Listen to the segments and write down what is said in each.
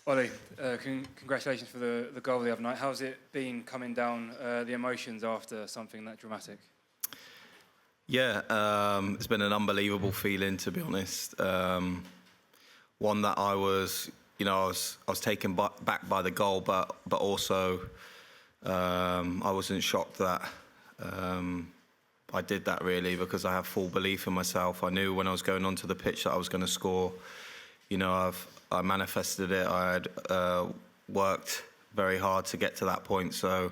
Ollie, congratulations for the goal the other night. How's it been coming down, the emotions after something that dramatic? Yeah, it's been an unbelievable feeling, to be honest. One that I was taken back by the goal, but also I wasn't shocked that I did that, really, because I have full belief in myself. I knew when I was going onto the pitch that I was going to score. I manifested it. I had worked very hard to get to that point. So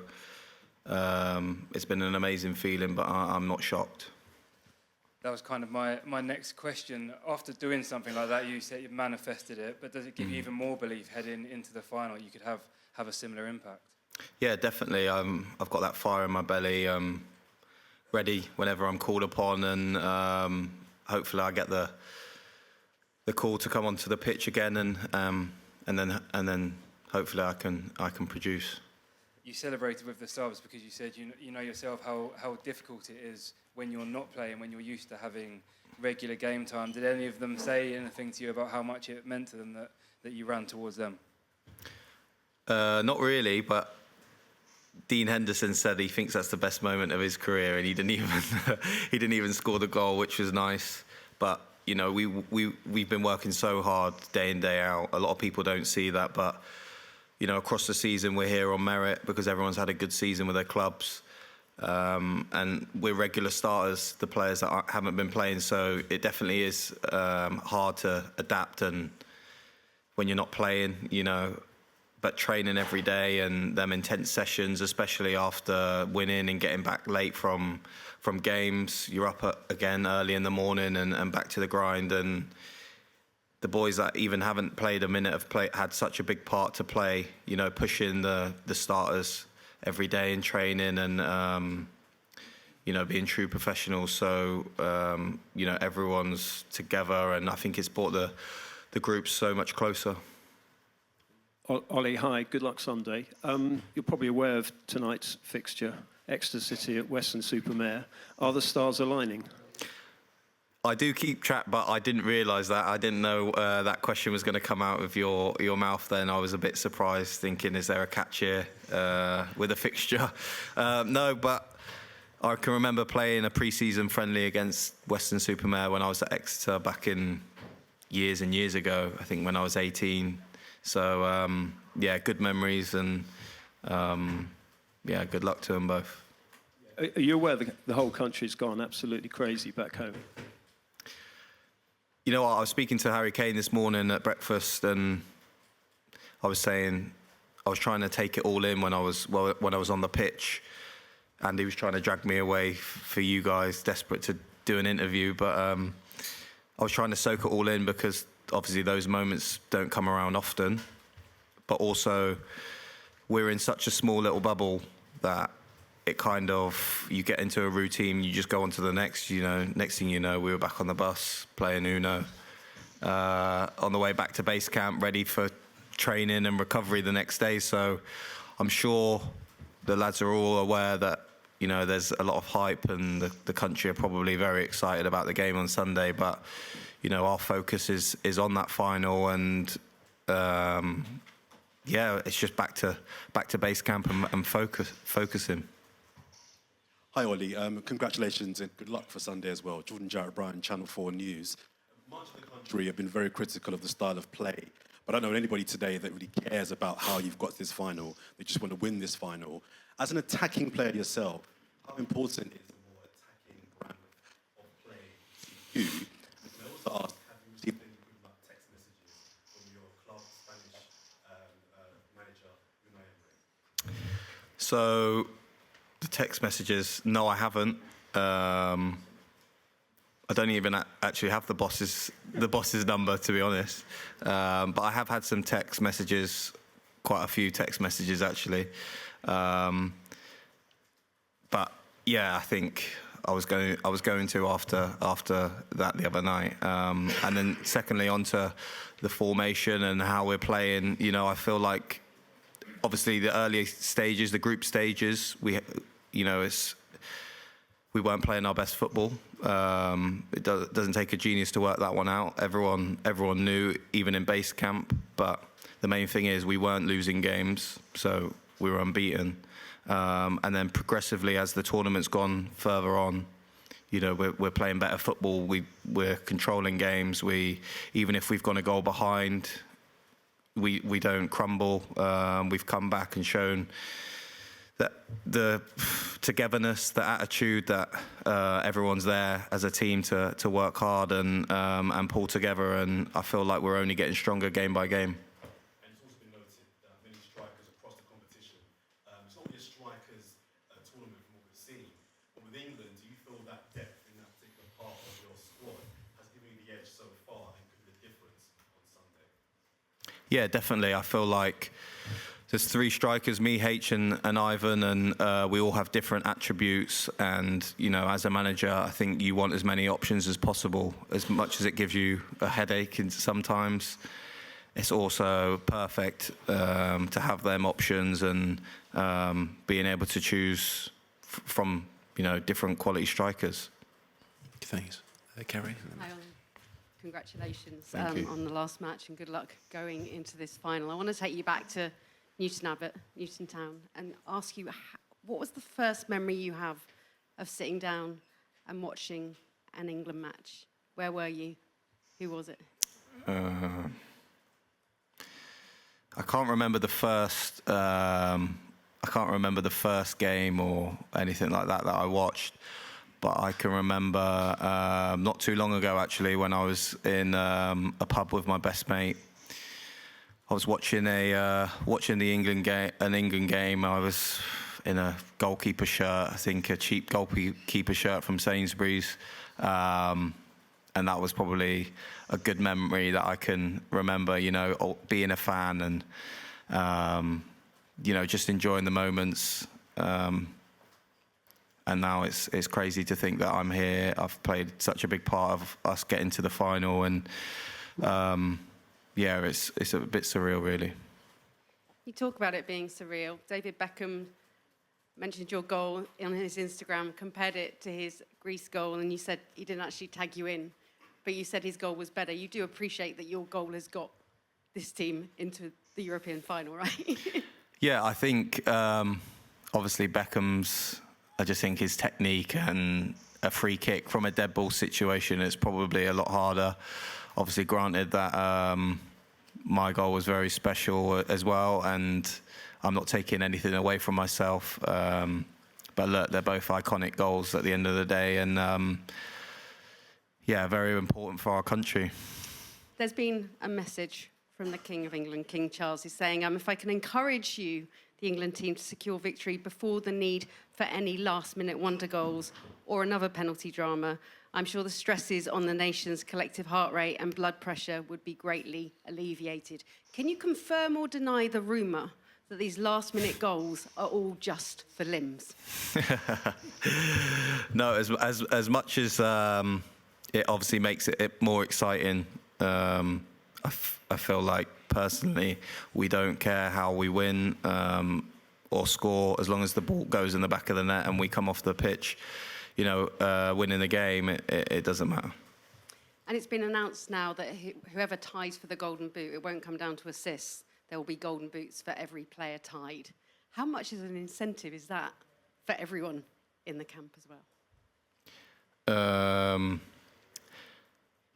it's been an amazing feeling, but I'm not shocked. That was kind of my next question. After doing something like that, you said you manifested it, but does it give you even more belief heading into the final you could have a similar impact? Yeah, definitely. I've got that fire in my belly, ready whenever I'm called upon, and hopefully I get the call to come onto the pitch again, and then hopefully I can produce. You celebrated with the subs because you said you know yourself how difficult it is when you're not playing, when you're used to having regular game time. Did any of them say anything to you about how much it meant to them that you ran towards them? Not really, but Dean Henderson said he thinks that's the best moment of his career, and he didn't even score the goal, which was nice. But we've been working so hard day in, day out. A lot of people don't see that, but across the season we're here on merit because everyone's had a good season with their clubs, and we're regular starters, the players that haven't been playing. So it definitely is hard to adapt, and when you're not playing, but training every day and them intense sessions, especially after winning and getting back late from games, you're up again early in the morning and back to the grind. And the boys that even haven't played a minute have had such a big part to play, pushing the starters every day in training and, being true professionals. So, everyone's together, and I think it's brought the group so much closer. Ollie, hi, good luck Sunday. You're probably aware of tonight's fixture, Exeter City at Weston-super-Mare. Are the stars aligning? I do keep track, but I didn't realise that. I didn't know that question was going to come out of your mouth then. I was a bit surprised, thinking, is there a catch here with a fixture? No, but I can remember playing a pre-season friendly against Weston-super-Mare when I was at Exeter back in years and years ago, I think when I was 18. So, good memories, and good luck to them both. Are you aware the whole country's gone absolutely crazy back home? You know what, I was speaking to Harry Kane this morning at breakfast, and I was saying I was trying to take it all in when I was on the pitch, and he was trying to drag me away for you guys, desperate to do an interview, but I was trying to soak it all in because obviously those moments don't come around often, but also we're in such a small little bubble that it kind of, you get into a routine, you just go on to the next, next thing you know, we were back on the bus playing Unai, on the way back to base camp, ready for training and recovery the next day. So I'm sure the lads are all aware that, there's a lot of hype, and the country are probably very excited about the game on Sunday, but our focus is on that final, and it's just back to base camp and focusing. Hi Ollie, congratulations and good luck for Sunday as well. Jordan Jarrett Bryan, Channel 4 News. Much of the country have been very critical of the style of play, but I don't know anybody today that really cares about how you've got to this final. They just want to win this final. As an attacking player yourself, how important is the more attacking brand of play to you? And I also asked, have you received any text messages from your club Spanish manager, Unai Emery? So the text messages, no, I haven't. I don't even actually have the boss's number, to be honest. But I have had some text messages, quite a few text messages actually. But yeah, I think I was going to after that the other night. And then secondly, onto the formation and how we're playing. I feel like obviously the early stages, the group stages, we weren't playing our best football. It doesn't take a genius to work that one out. Everyone knew, even in base camp. But the main thing is we weren't losing games, so we were unbeaten. And then progressively, as the tournament's gone further on, you know, we're playing better football. We're controlling games. Even if we've gone a goal behind, we don't crumble. We've come back and shown that the togetherness, the attitude that everyone's there as a team to work hard and pull together. And I feel like we're only getting stronger game by game. And it's also been noted that many strikers across the competition. It's not really a strikers tournament from what we've seen. But with England, do you feel that depth in that particular part of your squad has given you the edge so far and could be the difference on Sunday? Yeah, definitely. I feel like there's 3 strikers, me, H, and Ivan, and we all have different attributes. And, you know, as a manager, I think you want as many options as possible. As much as it gives you a headache and sometimes, it's also perfect to have them options and being able to choose from, you know, different quality strikers. Thanks. Kerry? Hi, Ollie. Congratulations Thank you. on the last match and good luck going into this final. I want to take you back to Newton Abbot, Newton Town, and ask you, what was the first memory you have of sitting down and watching an England match? Where were you? Who was it? I can't remember the first. I can't remember the first game or anything like that I watched, but I can remember not too long ago actually when I was in a pub with my best mate. I was watching watching the England game, an England game. I was in a goalkeeper shirt, I think a cheap goalkeeper shirt from Sainsbury's, and that was probably a good memory that I can remember. You know, being a fan and you know, just enjoying the moments. And now it's crazy to think that I'm here. I've played such a big part of us getting to the final, and yeah, it's a bit surreal, really. You talk about it being surreal. David Beckham mentioned your goal on his Instagram, compared it to his Greece goal, and you said he didn't actually tag you in, but you said his goal was better. You do appreciate that your goal has got this team into the European final, right? Yeah, I think obviously Beckham's, I just think his technique and a free kick from a dead ball situation is probably a lot harder. Obviously, granted that my goal was very special as well, and I'm not taking anything away from myself. But look, they're both iconic goals at the end of the day, and yeah, very important for our country. There's been a message from the King of England, King Charles. He's saying, if I can encourage you, the England team, to secure victory before the need for any last-minute wonder goals or another penalty drama, I'm sure the stresses on the nation's collective heart rate and blood pressure would be greatly alleviated. Can you confirm or deny the rumour that these last-minute goals are all just for limbs? No, as much as it obviously makes it more exciting, I feel like personally we don't care how we win or score, as long as the ball goes in the back of the net and we come off the pitch, you know, winning the game, it doesn't matter. And it's been announced now that whoever ties for the Golden Boot, it won't come down to assists. There will be Golden Boots for every player tied. How much of an incentive is that for everyone in the camp as well?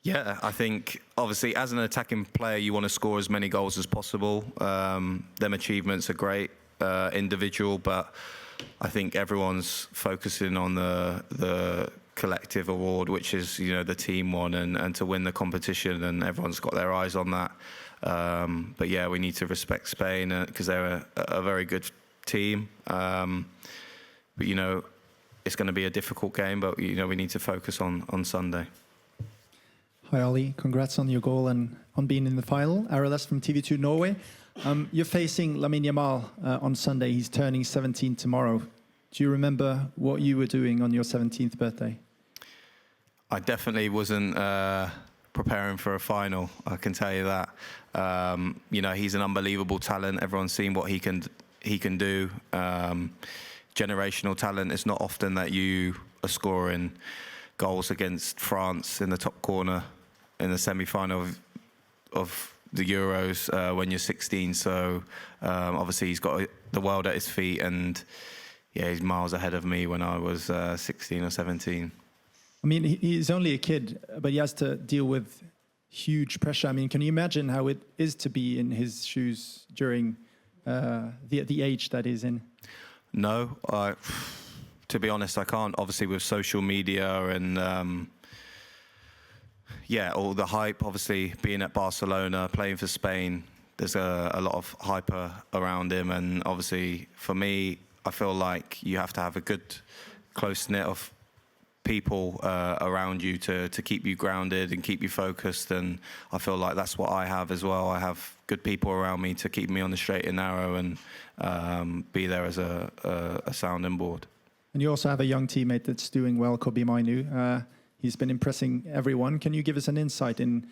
Yeah, I think obviously as an attacking player, you want to score as many goals as possible. Them achievements are great, individual, but I think everyone's focusing on the collective award, which is, you know, the team one, and to win the competition, and everyone's got their eyes on that. But yeah, we need to respect Spain because they're a very good team. But you know, it's going to be a difficult game, but you know, we need to focus on Sunday. Hi Ollie, congrats on your goal and on being in the final. Aralas from TV2 Norway. You're facing Lamine Yamal on Sunday. He's turning 17 tomorrow. Do you remember what you were doing on your 17th birthday? I definitely wasn't preparing for a final, I can tell you that. You know, he's an unbelievable talent. Everyone's seen what he can do. Generational talent. It's not often that you are scoring goals against France in the top corner in the semi-final of the Euros when you're 16. So obviously he's got the world at his feet, and yeah, he's miles ahead of me when I was 16 or 17. I mean, he's only a kid, but he has to deal with huge pressure. I mean, can you imagine how it is to be in his shoes during the age that he's in? No, to be honest, I can't. Obviously, with social media and all the hype. Obviously, being at Barcelona, playing for Spain, there's a lot of hype around him. And obviously, for me, I feel like you have to have a good, close knit of people around you to keep you grounded and keep you focused. And I feel like that's what I have as well. I have good people around me to keep me on the straight and narrow and be there as a sounding board. And you also have a young teammate that's doing well, Kobbie Mainoo. He's been impressing everyone. Can you give us an insight in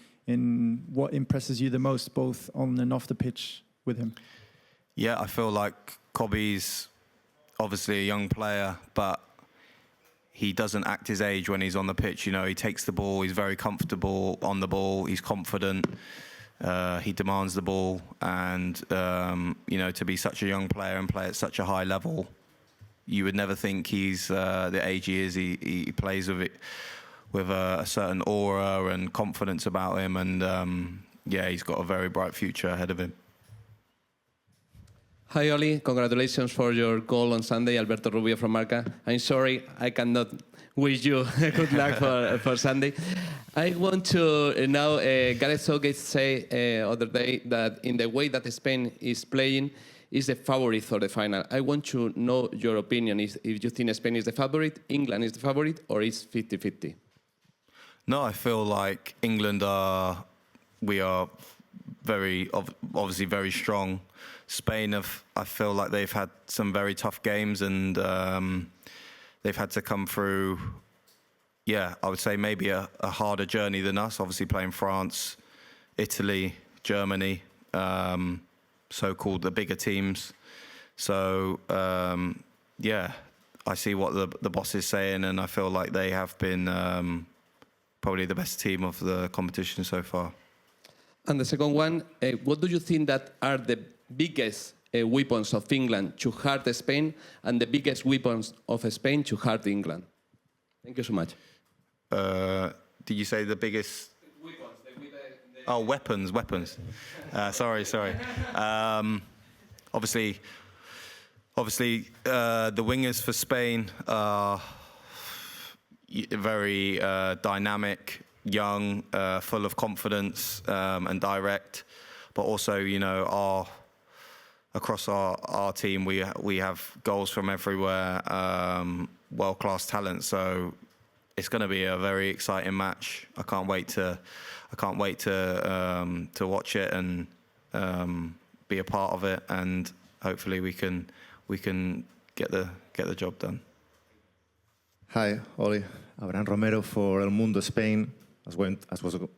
what impresses you the most, both on and off the pitch with him? Yeah, I feel like Kobbie's obviously a young player, but he doesn't act his age when he's on the pitch. You know, he takes the ball, he's very comfortable on the ball, he's confident, he demands the ball, and, you know, to be such a young player and play at such a high level, you would never think he's the age he is. He plays with it with a certain aura and confidence about him, and he's got a very bright future ahead of him. Hi, Ollie. Congratulations for your goal on Sunday, Alberto Rubio from Marca. I'm sorry I cannot wish you good luck for Sunday. I want to now, Gareth Southgate say other day that in the way that Spain is playing, is the favorite for the final. I want to know your opinion. If you think Spain is the favorite, England is the favorite, or is 50-50? No, I feel like England we are obviously very strong. Spain I feel like they've had some very tough games, and they've had to come through, I would say maybe a harder journey than us, obviously playing France, Italy, Germany, so-called the bigger teams. So, I see what the boss is saying, and I feel like they have been probably the best team of the competition so far. And the second one, what do you think that are the biggest weapons of England to hurt Spain, and the biggest weapons of Spain to hurt England? Thank you so much. Did you say the biggest? Weapons. Weapons. Sorry. Obviously, the wingers for Spain are very dynamic, young, full of confidence, and direct. But also, you know, across our team, we have goals from everywhere, world-class talent. So it's going to be a very exciting match. I can't wait to watch it and be a part of it, and hopefully we can get the job done. Hi, Ollie. Abraham Romero for El Mundo Spain. I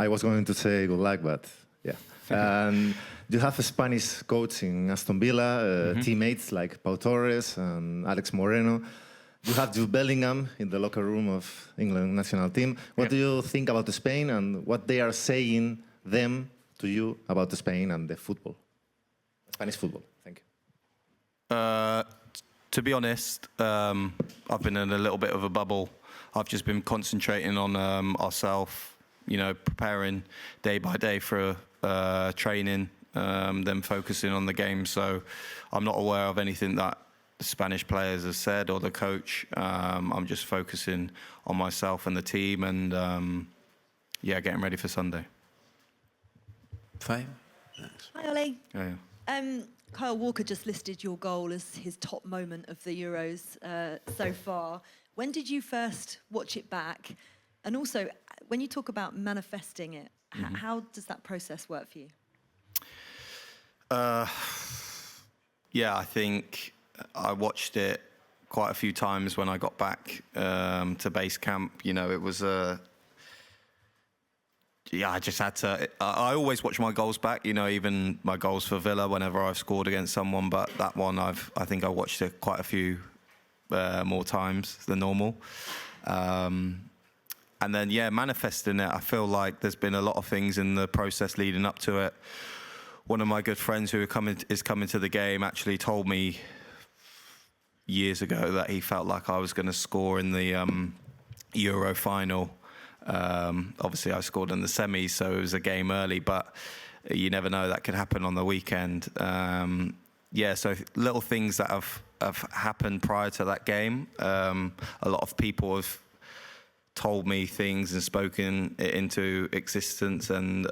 was going to say good luck, but yeah. And you have a Spanish coach in Aston Villa, teammates like Pau Torres and Alex Moreno. You have Jude Bellingham in the locker room of England national team. What do you think about Spain and what they are saying to you about Spain and the football, Spanish football? Thank you. To be honest, I've been in a little bit of a bubble. I've just been concentrating on ourselves, you know, preparing day by day for training, then focusing on the game. So I'm not aware of anything that the Spanish players have said or the coach. I'm just focusing on myself and the team, and getting ready for Sunday. Fine. Thanks. Hi, Ollie. Yeah. Kyle Walker just listed your goal as his top moment of the Euros so far. When did you first watch it back? And also, when you talk about manifesting it, how does that process work for you? I think I watched it quite a few times when I got back to base camp. You know, it was I just had to. I always watch my goals back. You know, even my goals for Villa whenever I've scored against someone. But that one, I think I watched it quite a few more times than normal. And then, yeah, manifesting it. I feel like there's been a lot of things in the process leading up to it. One of my good friends who is coming to the game actually told me years ago that he felt like I was going to score in the Euro final. Obviously, I scored in the semis, so it was a game early, but you never know, that could happen on the weekend. Yeah, so little things that have happened prior to that game. A lot of people have told me things and spoken it into existence, and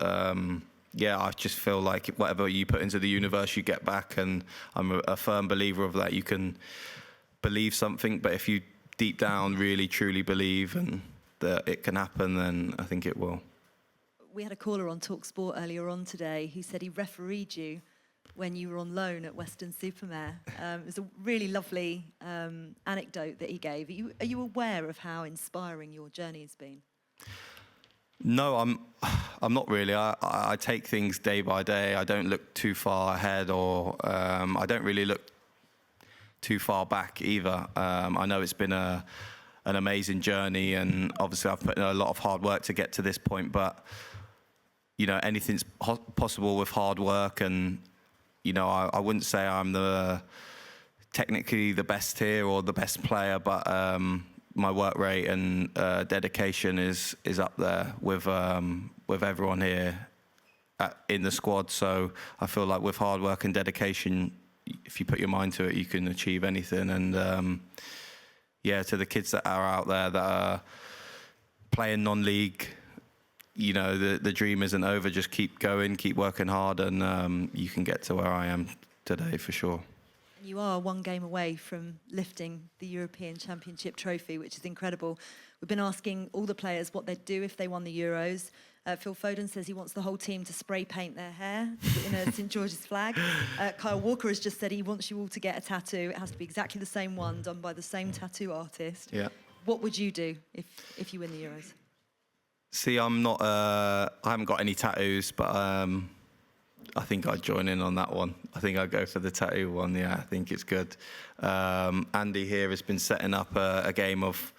yeah, I just feel like whatever you put into the universe, you get back, and I'm a firm believer of that. You can believe something, but if you deep down really truly believe and that it can happen, then I think it will. We had a caller on TalkSport earlier on today who said he refereed you when you were on loan at Western-super-Mare. It was a really lovely anecdote that he gave. Are you aware of how inspiring your journey has been? No, I'm not really. I take things day by day. I don't look too far ahead, or I don't really look too far back either. I know it's been an amazing journey, and obviously I've put in a lot of hard work to get to this point, but you know, anything's possible with hard work, and you know, I wouldn't say I'm technically the best here or the best player, but my work rate and dedication is up there with everyone here in the squad. So I feel like with hard work and dedication, if you put your mind to it, you can achieve anything. And yeah, to the kids that are out there that are playing non-league, you know, the dream isn't over. Just keep going, keep working hard, and you can get to where I am today for sure. You are one game away from lifting the European Championship trophy, which is incredible. We've been asking all the players what they'd do if they won the Euros. Phil Foden says he wants the whole team to spray paint their hair in a St George's flag. Kyle Walker has just said he wants you all to get a tattoo. It has to be exactly the same one, done by the same tattoo artist. Yeah. What would you do if you win the Euros? See, I'm not. I haven't got any tattoos, but I think I'd join in on that one. I think I'd go for the tattoo one. Yeah, I think it's good. Andy here has been setting up a game of.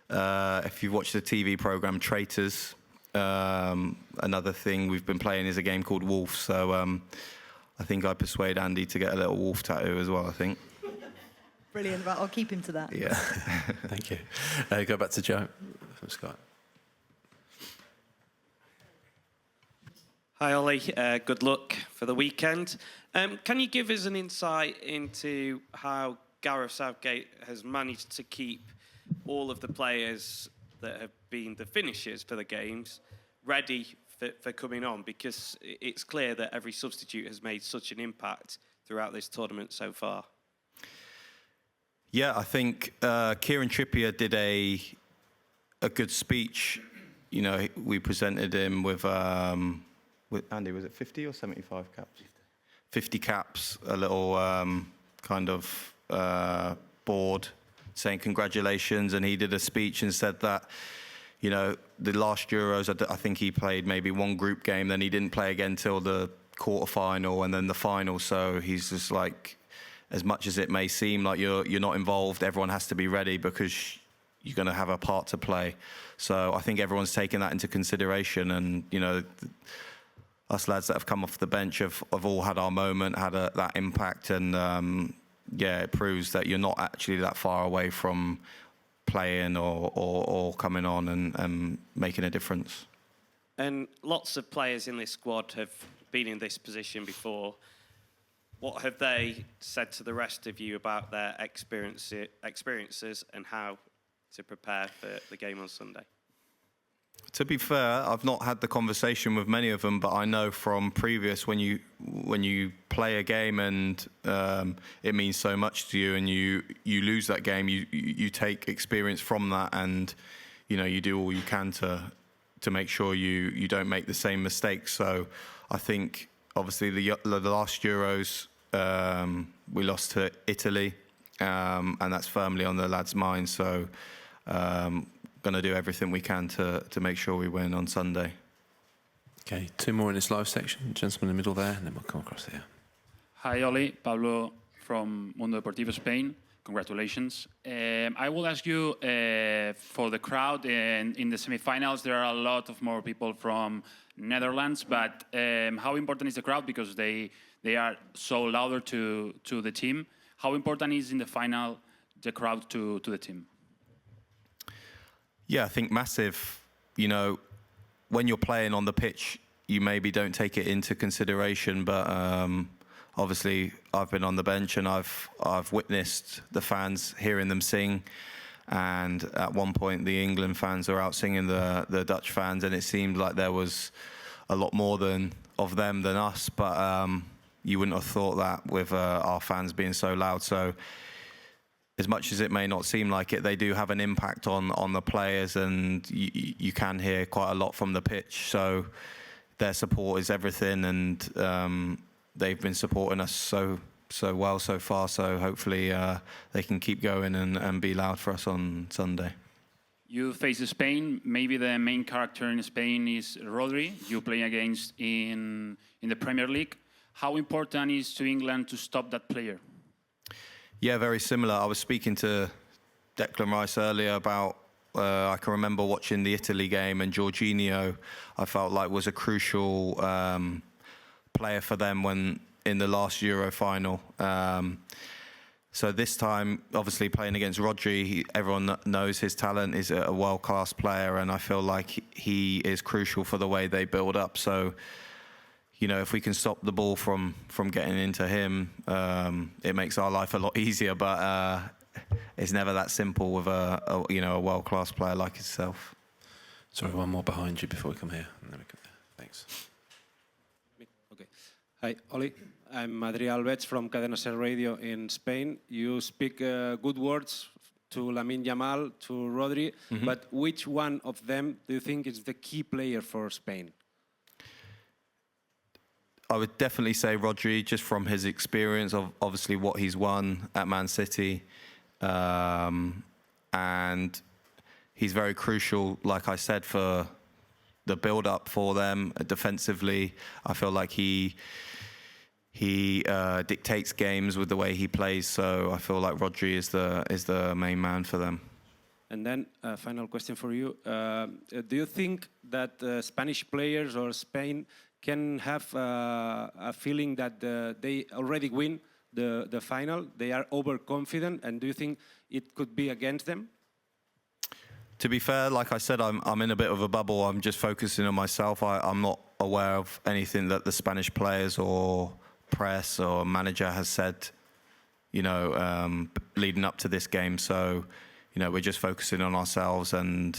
If you watch the TV program Traitors, another thing we've been playing is a game called Wolf. So I think I'd persuade Andy to get a little wolf tattoo as well. I think. Brilliant. Right, I'll keep him to that. Yeah. Thank you. Go back to Joe from Scott. Hi, Ollie. Good luck for the weekend. Can you give us an insight into how Gareth Southgate has managed to keep all of the players that have been the finishers for the games ready for coming on? Because it's clear that every substitute has made such an impact throughout this tournament so far. Yeah, I think Kieran Trippier did a good speech. You know, we presented him with Andy, was it 50 or 75 caps? 50 caps, a little kind of board saying congratulations, and he did a speech and said that, you know, the last Euros, I think he played maybe one group game, then he didn't play again till the quarterfinal and then the final. So he's just like, as much as it may seem like you're not involved, everyone has to be ready because you're going to have a part to play. So I think everyone's taken that into consideration, and you know, us lads that have come off the bench have all had our moment, had that impact, and yeah, it proves that you're not actually that far away from playing or coming on and making a difference. And lots of players in this squad have been in this position before. What have they said to the rest of you about their experiences and how to prepare for the game on Sunday? To be fair, I've not had the conversation with many of them, but I know from previous when you play a game and it means so much to you, and you lose that game, you take experience from that, and you know, you do all you can to make sure you don't make the same mistakes. So I think obviously the last Euros we lost to Italy, and that's firmly on the lads' minds. So. Going to do everything we can to make sure we win on Sunday. Okay, two more in this live section. Gentleman in the middle there, and then we'll come across here. Hi, Ollie. Pablo from Mundo Deportivo Spain. Congratulations. I will ask you for the crowd. In the semi-finals, there are a lot of more people from Netherlands, but how important is the crowd? Because they are so louder to the team. How important is in the final the crowd to the team? Yeah, I think massive. You know, when you're playing on the pitch, you maybe don't take it into consideration, but obviously I've been on the bench and I've witnessed the fans, hearing them sing, and at one point the England fans were out singing the Dutch fans, and it seemed like there was a lot more of them than us, but you wouldn't have thought that with our fans being so loud. So as much as it may not seem like it, they do have an impact on the players, and you can hear quite a lot from the pitch. So their support is everything, and they've been supporting us so well so far. So hopefully they can keep going and be loud for us on Sunday. You face Spain. Maybe the main character in Spain is Rodri. You play against in the Premier League. How important is to England to stop that player? Yeah, very similar. I was speaking to Declan Rice earlier about, I can remember watching the Italy game, and Jorginho, I felt like was a crucial player for them when in the last Euro final. So this time, obviously playing against Rodri, everyone knows his talent. Is a world-class player, and I feel like he is crucial for the way they build up. So, you know, if we can stop the ball from getting into him, it makes our life a lot easier. But it's never that simple with a world-class player like himself. Sorry, one more behind you before we come here. And then we come there. Thanks. Okay. Hi, Ollie. I'm Adrià Alves from Cadena Ser Radio in Spain. You speak good words to Lamine Yamal, to Rodri, but which one of them do you think is the key player for Spain? I would definitely say Rodri, just from his experience of obviously what he's won at Man City. And he's very crucial, like I said, for the build-up for them defensively. I feel like he dictates games with the way he plays, so I feel like Rodri is the main man for them. And then a final question for you. Do you think that Spanish players or Spain can have a feeling that they already win the final? They are overconfident, and do you think it could be against them? To be fair, like I said, I'm in a bit of a bubble. I'm just focusing on myself. I'm not aware of anything that the Spanish players or press or manager has said, you know, leading up to this game. So, you know, we're just focusing on ourselves, and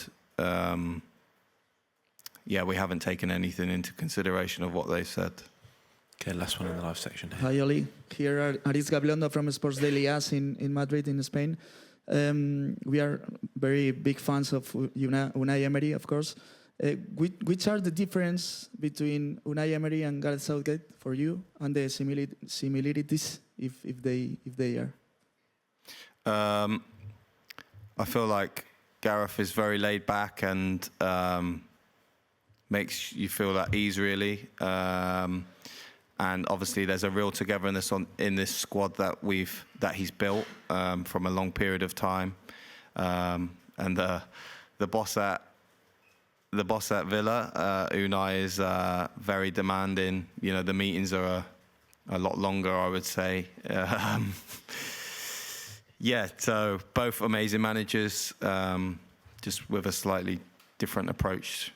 yeah, we haven't taken anything into consideration of what they said. Okay, last one in the live section here. Hi, Ollie. Here are Aris Gabilondo from Sports Daily AS in Madrid, in Spain. We are very big fans of Unai Emery, of course. Which are the difference between Unai Emery and Gareth Southgate for you, and the similarities, if they are? I feel like Gareth is very laid back and makes you feel at ease, really. And obviously, there's a real togetherness in this squad that he's built from a long period of time. And the boss at Villa, Unai, is very demanding. You know, the meetings are a lot longer, I would say. Yeah, so both amazing managers, just with a slightly different approach